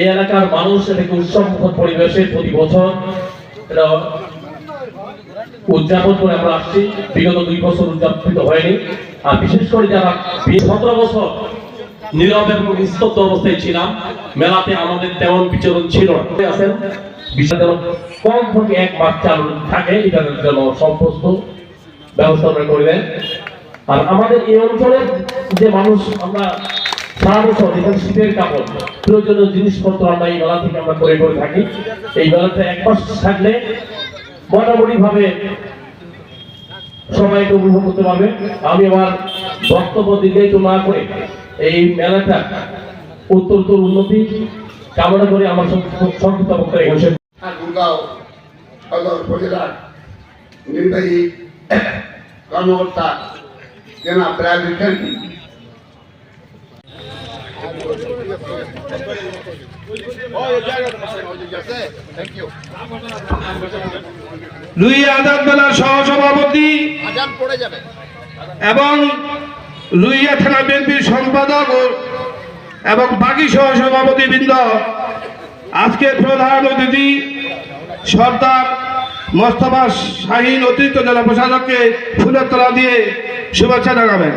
এই এলাকার মানুষ এটাকে উৎসবমুখর পরিবেশে প্রতি বছর এটা উদযাপন করে আমরা আসছি। বিগত 2 বছর উদযাপিত হয়নি। আর বিশেষ করে যারা 17 বছর নীরব এবং নিস্তব্ধ অবস্থায় ছিলাম, মেলাতে আমাদের তেমন বিচরণ ছিল না। আছেন বিষয় যেন কমপক্ষে 1 মাস চালু থাকে, এটার জন্য সমস্ত ব্যবস্থা আমরা করে দেন। আর আমাদের এই অঞ্চলের যে মানুষ, আমরা সারা বছর এখানে শীতের কাপড় প্রয়োজনীয় জিনিসপত্র আমরা এই মেলা থেকে আমরা করে থাকি। এই মেলাতে 1 মাস থাকলে মোটামুটি ভাবে সবাই এটা উপভোগ করতে পারবে। আমি আমার বক্তব্য দীর্ঘায়িত না করে এই মেলাটা উত্তরোত্তর উন্নতি কামনা করে আমার সংক্ষিপ্ত বক্তব্য এখানে শেষ। গুরগাঁও সদর উপজেলার নির্বাহী কর্মকর্তা জনাব রাজীব লুইয়া আজাদ মেলার সহসভাপতি এবং লুইয়া থানা বিএনপির সম্পাদক এবং বাকি সহসভাপতি বৃন্দ, আজকে প্রধান অতিথি সর্দার মোস্তফা শাহীন অতিরিক্ত জেলা প্রশাসককে ফুলের তোলা দিয়ে শুভেচ্ছা জানাবেন।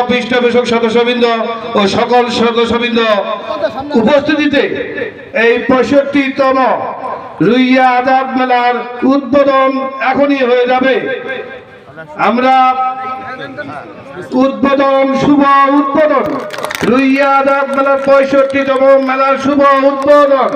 পৃষ্ঠপোষক সদস্যবৃন্দ ও সকল সদস্যবৃন্দ উপস্থিতিতে এই 65তম লুইয়া আজাদ মেলার উদ্বোধন এখনই হয়ে যাবে। আমরা শুভ উদ্বোধন লুইয়া আজাদ মেলার 65তম মেলার শুভ উদ্বোধন।